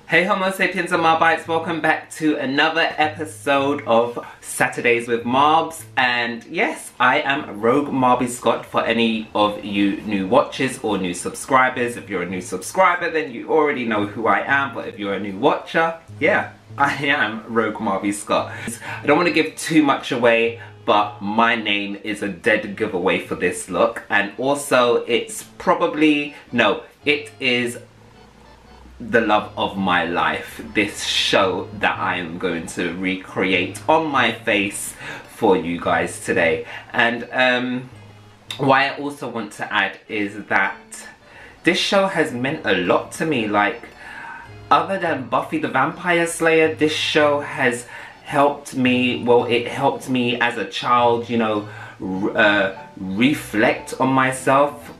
Hey Homo sapiens and Marbites, welcome back to another episode of Saturdayz with Marbz. And yes, I am Rogue Marby Scott for any of you new watchers or new subscribers. If you're a new subscriber, then you already know who I am, but if you're a new watcher, yeah, I am Rogue Marby Scott. I don't want to give too much away, but my name is a dead giveaway for this look. And also, it is the love of my life, this show that I am going to recreate on my face for you guys today. And why I also want to add is that this show has meant a lot to me. Like, other than Buffy the Vampire Slayer, this show has helped me, well, it helped me as a child, you know, reflect on myself,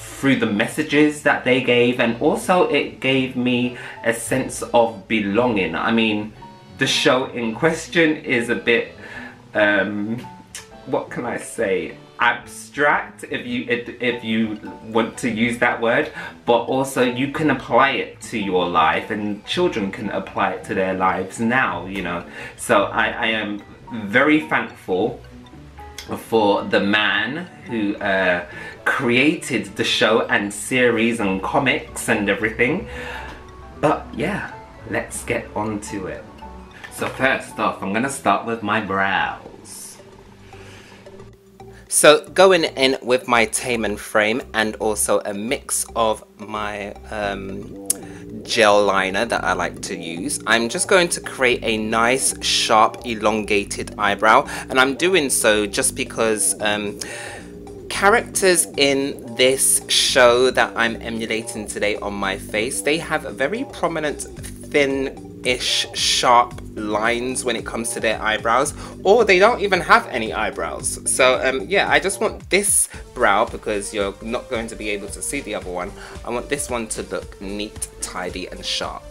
through the messages that they gave, and also it gave me a sense of belonging. I mean, the show in question is a bit, what can I say, abstract, if you want to use that word, but also you can apply it to your life, and children can apply it to their lives now, you know. So I am very thankful for the man who created the show and series and comics and everything. But yeah, let's get on to it. So first off, I'm gonna start with my brows. So going in with my Tame Frame and also a mix of my gel liner that I like to use, I'm just going to create a nice sharp elongated eyebrow. And I'm doing so just because characters in this show that I'm emulating today on my face, they have very prominent thin-ish sharp lines when it comes to their eyebrows, or they don't even have any eyebrows. So yeah, I just want this brow, because you're not going to be able to see the other one, I want this one to look neat, tidy and sharp.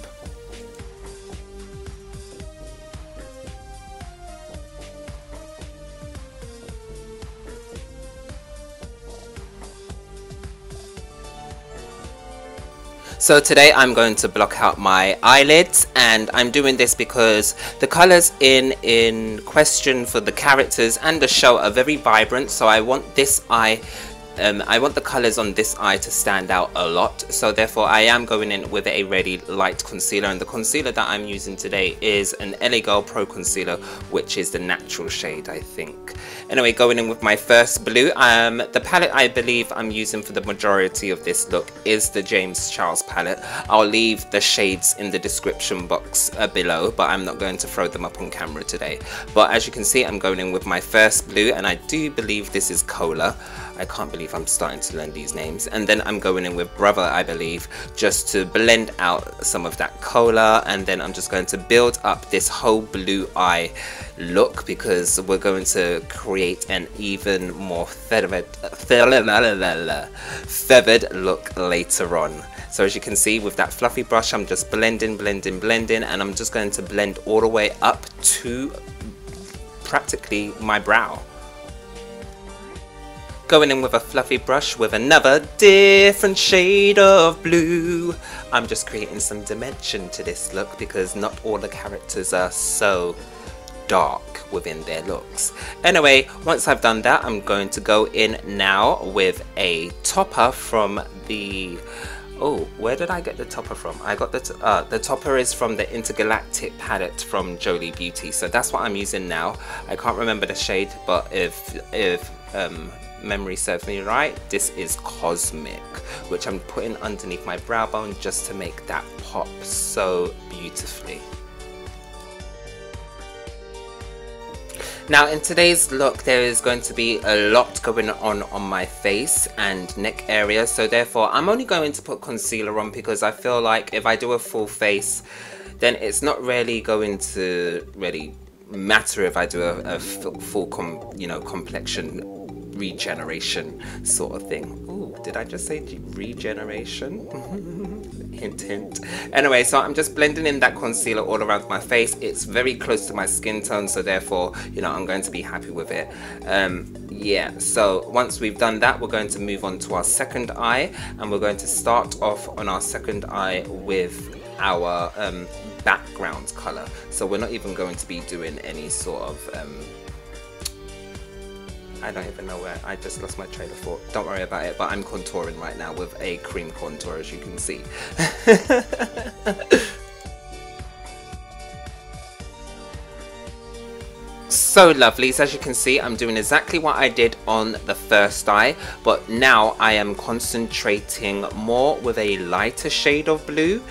So today I'm going to block out my eyelids, and I'm doing this because the colours in question for the characters and the show are very vibrant, so I want this eye, I want the colours on this eye to stand out a lot. So therefore I am going in with a really light concealer, and the concealer that I'm using today is an LA Girl Pro Concealer, which is the natural shade, I think. Anyway, going in with my first blue, the palette I believe I'm using for the majority of this look is the James Charles palette. I'll leave the shades in the description box below, but I'm not going to throw them up on camera today. But as you can see, I'm going in with my first blue, and I do believe this is Cola. I can't believe I'm starting to learn these names. And then I'm going in with Brother, I believe, just to blend out some of that Cola. And then I'm just going to build up this whole blue eye look, because we're going to create an even more feathered look later on. So as you can see, with that fluffy brush, I'm just blending, and I'm just going to blend all the way up to practically my brow. Going in with a fluffy brush with another different shade of blue, I'm just creating some dimension to this look, because not all the characters are so dark within their looks. Anyway, once I've done that, I'm going to go in now with a topper from the... Oh, where did I get the topper from? I got the topper is from the Intergalactic palette from Jolie Beauty. So that's what I'm using now. I can't remember the shade, but if memory serves me right, this is Cosmic, which I'm putting underneath my brow bone just to make that pop so beautifully. Now in today's look, there is going to be a lot going on my face and neck area, so therefore I'm only going to put concealer on, because I feel like if I do a full face, then it's not really going to matter if I do a full complexion regeneration sort of thing. Ooh, did I just say regeneration? Hint, hint. Anyway, so I'm just blending in that concealer all around my face. It's very close to my skin tone, so therefore, you know, I'm going to be happy with it. Yeah, so once we've done that, we're going to move on to our second eye, and we're going to start off on our second eye with our background color. So we're not even going to be doing any sort of I don't even know where, I just lost my train of thought. Don't worry about it, but I'm contouring right now with a cream contour, as you can see. So lovely, so as you can see, I'm doing exactly what I did on the first eye, but now I am concentrating more with a lighter shade of blue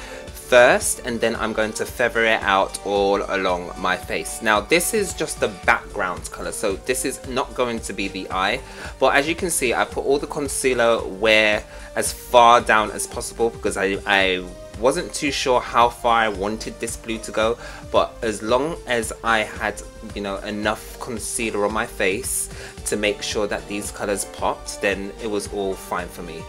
first, and then I'm going to feather it out all along my face. Now this is just the background color, so this is not going to be the eye, but as you can see, I put all the concealer where as far down as possible, because I wasn't too sure how far I wanted this blue to go, but as long as I had, you know, enough concealer on my face to make sure that these colors popped, then it was all fine for me.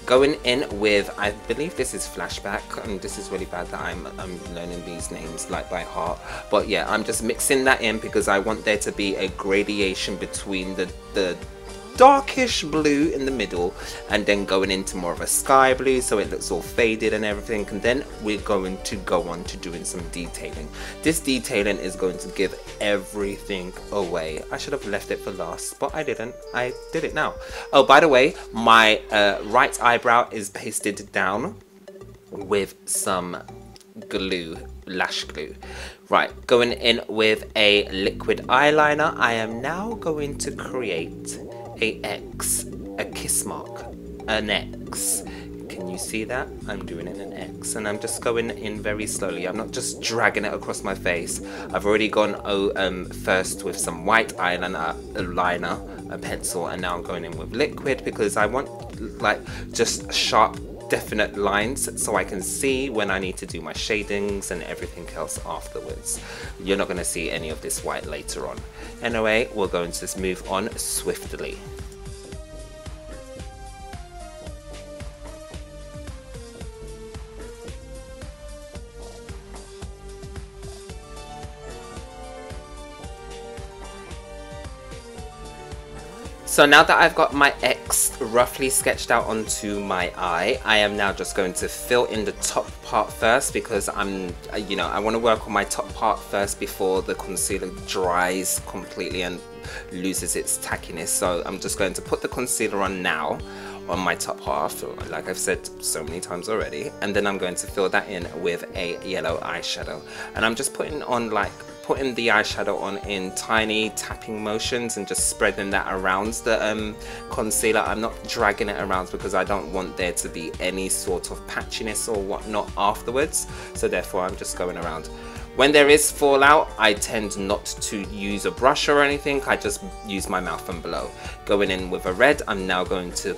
Going in with, I believe this is Flashback, and this is really bad that I'm learning these names like by heart, but yeah, I'm just mixing that in because I want there to be a gradation between the darkish blue in the middle and then going into more of a sky blue so it looks all faded and everything, and then we're going to go on to doing some detailing. This detailing is going to give everything away. I should have left it for last, but I didn't. I did it now. Oh, by the way, my right eyebrow is pasted down with some glue, lash glue. Right, going in with a liquid eyeliner, I am now going to create a X, a kiss mark, an X. Can you see that? I'm doing it in an X, and I'm just going in very slowly. I'm not just dragging it across my face. I've already gone first with some white eyeliner, a pencil, and now I'm going in with liquid because I want like just sharp, definite lines so I can see when I need to do my shadings and everything else afterwards. You're not going to see any of this white later on. Anyway, we're going to move on swiftly. So now that I've got my X roughly sketched out onto my eye, I am now just going to fill in the top part first because you know, I want to work on my top part first before the concealer dries completely and loses its tackiness. So I'm just going to put the concealer on now on my top half, like I've said so many times already, and then I'm going to fill that in with a yellow eyeshadow, and I'm just putting the eyeshadow on in tiny tapping motions and just spreading that around the concealer. I'm not dragging it around because I don't want there to be any sort of patchiness or whatnot afterwards, so therefore I'm just going around. When there is fallout, I tend not to use a brush or anything, I just use my mouth and below. Going in with a red, I'm now going to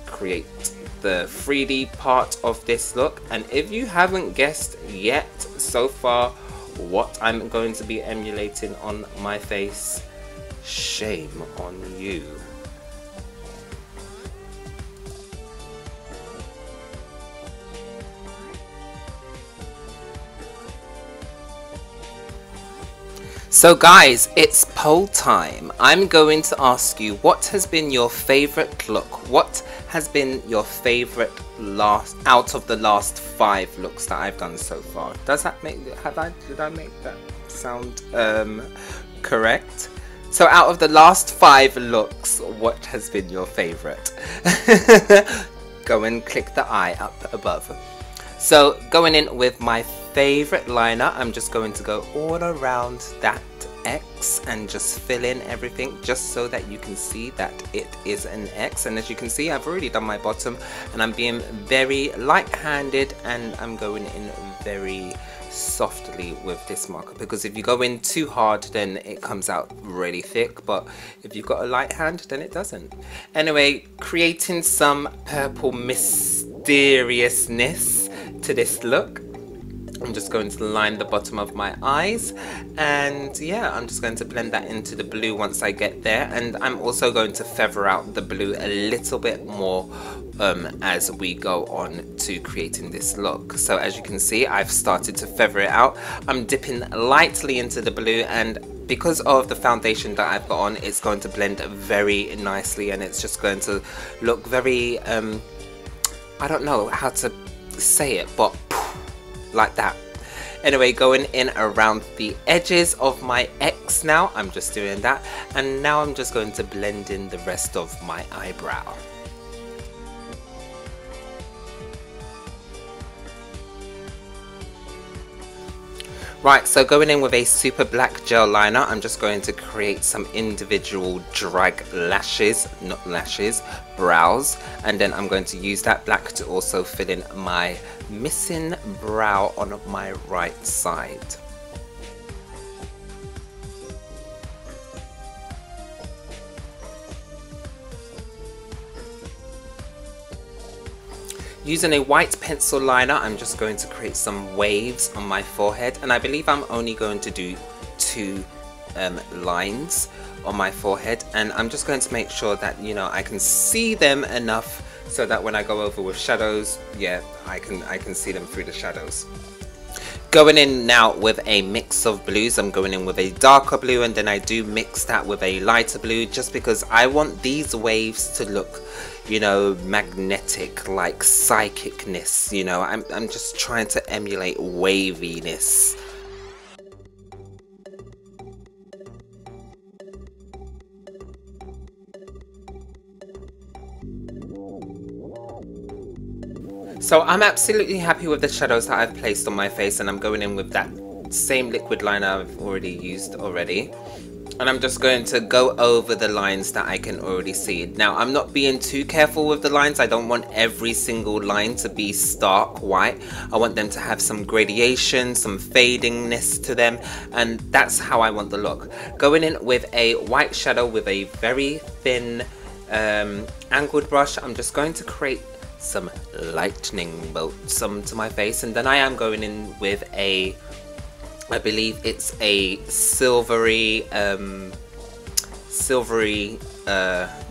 create the 3D part of this look, and if you haven't guessed yet so far what I'm going to be emulating on my face, shame on you. So guys, it's poll time. I'm going to ask you, what has been your favorite look? What has been your favorite out of the last 5 looks that I've done so far? Does that make, did I make that sound correct? So out of the last 5 looks, what has been your favorite? Go and click the eye up above. So going in with my favorite liner, I'm just going to go all around that X and just fill in everything just so that you can see that it is an X. And as you can see, I've already done my bottom and I'm being very light-handed and I'm going in very softly with this marker, because if you go in too hard then it comes out really thick, but if you've got a light hand then it doesn't. Anyway, creating some purple mysteriousness to this look. I'm just going to line the bottom of my eyes, and yeah, I'm just going to blend that into the blue once I get there, and I'm also going to feather out the blue a little bit more as we go on to creating this look. So as you can see, I've started to feather it out. I'm dipping lightly into the blue, and because of the foundation that I've got on, it's going to blend very nicely, and it's just going to look very I don't know how to say it, but like that. Anyway, going in around the edges of my X now, I'm just doing that, and now I'm just going to blend in the rest of my eyebrow. Right, so going in with a super black gel liner, I'm just going to create some individual drag lashes, not lashes, brows, and then I'm going to use that black to also fill in my missing brow on my right side. Using a white pencil liner, I'm just going to create some waves on my forehead, and I believe I'm only going to do 2 lines on my forehead, and I'm just going to make sure that, you know, I can see them enough so that when I go over with shadows, yeah, I can see them through the shadows. Going in now with a mix of blues, I'm going in with a darker blue, and then I do mix that with a lighter blue just because I want these waves to look, you know, magnetic, like psychicness, you know. I'm just trying to emulate waviness. So I'm absolutely happy with the shadows that I've placed on my face, and I'm going in with that same liquid liner I've already used already. And I'm just going to go over the lines that I can already see. Now, I'm not being too careful with the lines. I don't want every single line to be stark white. I want them to have some gradation, some fadingness to them, and that's how I want the look. Going in with a white shadow with a very thin angled brush, I'm just going to create some lightning bolts onto my face, and then I am going in with a, I believe it's a silvery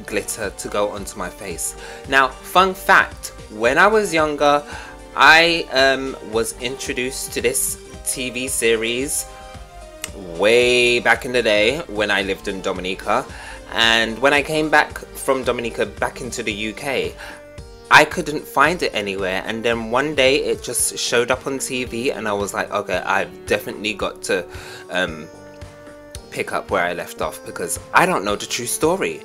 glitter to go onto my face. Now, fun fact, when I was younger, I was introduced to this TV series way back in the day when I lived in Dominica, and when I came back from Dominica back into the UK, I couldn't find it anywhere, and then one day it just showed up on TV, and I was like, okay, I've definitely got to pick up where I left off because I don't know the true story.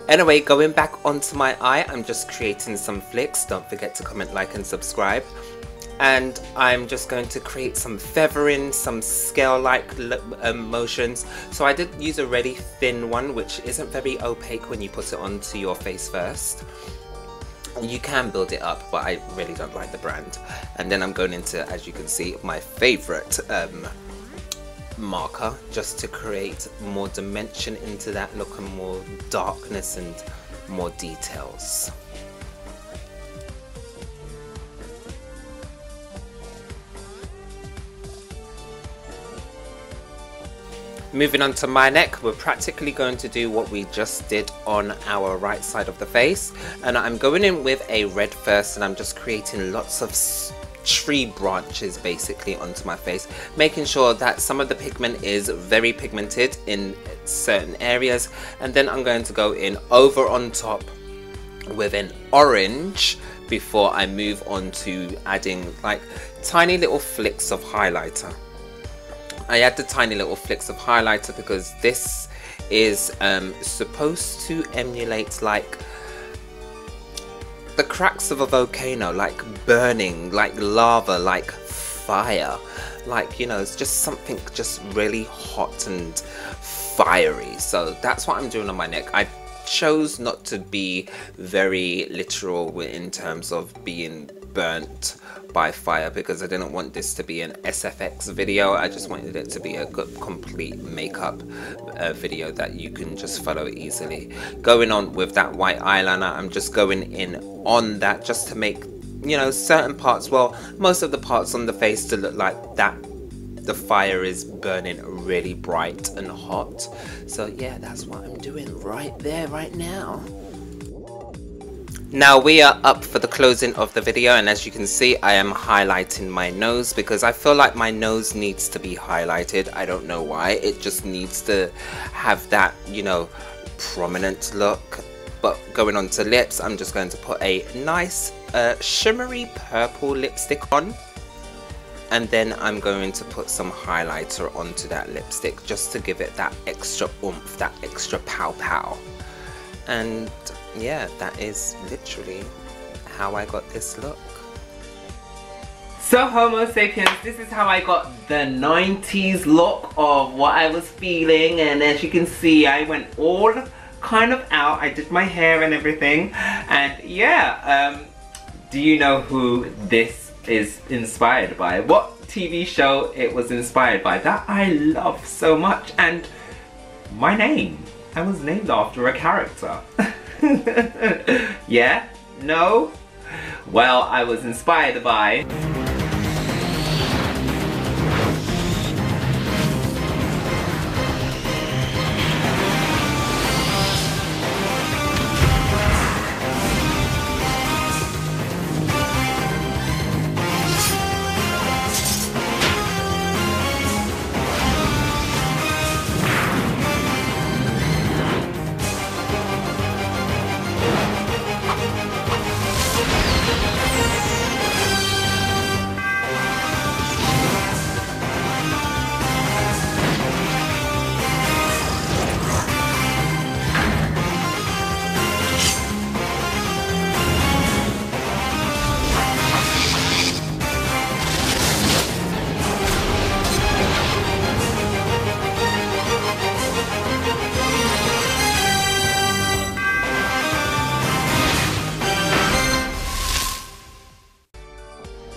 Anyway, going back onto my eye, I'm just creating some flicks. Don't forget to comment, like and subscribe. And I'm just going to create some feathering, some scale-like motions. So I did use a really thin one, which isn't very opaque when you put it onto your face first. You can build it up, but I really don't like the brand. And then I'm going into, as you can see, my favorite marker, just to create more dimension into that look and more darkness and more details. Moving on to my neck, we're practically going to do what we just did on our right side of the face, and I'm going in with a red first, and I'm just creating lots of tree branches basically onto my face, making sure that some of the pigment is very pigmented in certain areas, and then I'm going to go in over on top with an orange before I move on to adding like tiny little flicks of highlighter. I add the tiny little flicks of highlighter because this is supposed to emulate like the cracks of a volcano, like burning, like lava, like fire, like, you know, it's just something just really hot and fiery. So that's what I'm doing on my neck. I chose not to be very literal in terms of being burnt by fire because I didn't want this to be an SFX video. I just wanted it to be a good complete makeup video that you can just follow easily. Going on with that white eyeliner, I'm just going in on that just to make, you know, certain parts, well, most of the parts on the face to look like that the fire is burning really bright and hot. So yeah, that's what I'm doing right there, right now. Now we are up for the closing of the video, and as you can see, I am highlighting my nose because I feel like my nose needs to be highlighted. I don't know why, it just needs to have that, you know, prominent look. But going on to lips, I'm just going to put a nice shimmery purple lipstick on. and then I'm going to put some highlighter onto that lipstick just to give it that extra oomph, that extra pow pow. And yeah, that is literally how I got this look. So Homo sapiens, this is how I got the 90s look of what I was feeling, and as you can see I went all kind of out. I did my hair and everything, and yeah, do you know who this is inspired by? What TV show it was inspired by that I love so much? And my name, I was named after a character. Yeah? No? Well, I was inspired by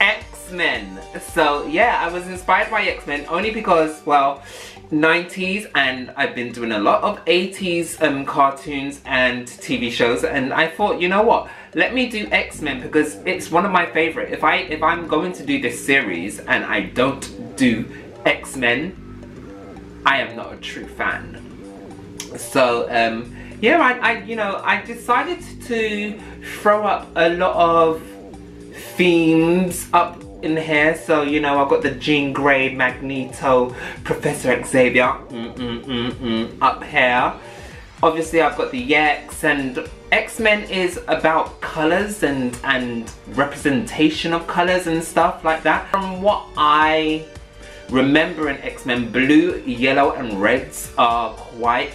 X-Men. So yeah, I was inspired by X-Men only because, well, 90s, and I've been doing a lot of 80s cartoons and TV shows, and I thought, you know what, let me do X-Men because it's one of my favorite. If I'm going to do this series and I don't do X-Men, I am not a true fan. So yeah, I decided to throw up a lot of themes up in here. So you know, I've got the Jean Grey, Magneto, Professor Xavier up here. Obviously I've got the X, and X-Men is about colours and representation of colours and stuff like that. From what I remember in X-Men, blue, yellow and reds are quite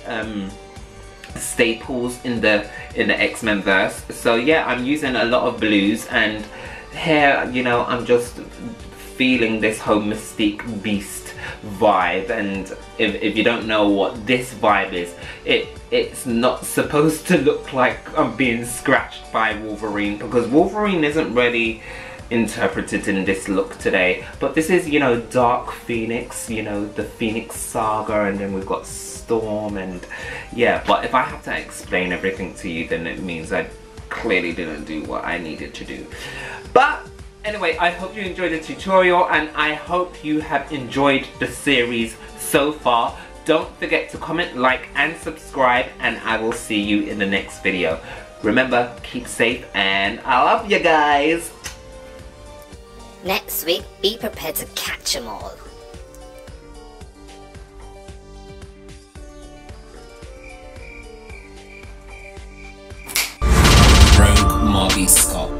staples in the X-Men verse. So yeah, I'm using a lot of blues, and here, you know, I'm just feeling this whole Mystique Beast vibe. And if you don't know what this vibe is, it's not supposed to look like I'm being scratched by Wolverine, because Wolverine isn't really interpreted in this look today. But this is, you know, Dark Phoenix, you know, the Phoenix Saga, and then we've got Storm, and yeah. But if I have to explain everything to you, then it means I clearly didn't do what I needed to do. But anyway, I hope you enjoyed the tutorial, and I hope you have enjoyed the series so far. Don't forget to comment, like and subscribe, and I will see you in the next video. Remember, keep safe, and I love you guys. Next week, be prepared to catch 'em all. Rogue Marby Scott.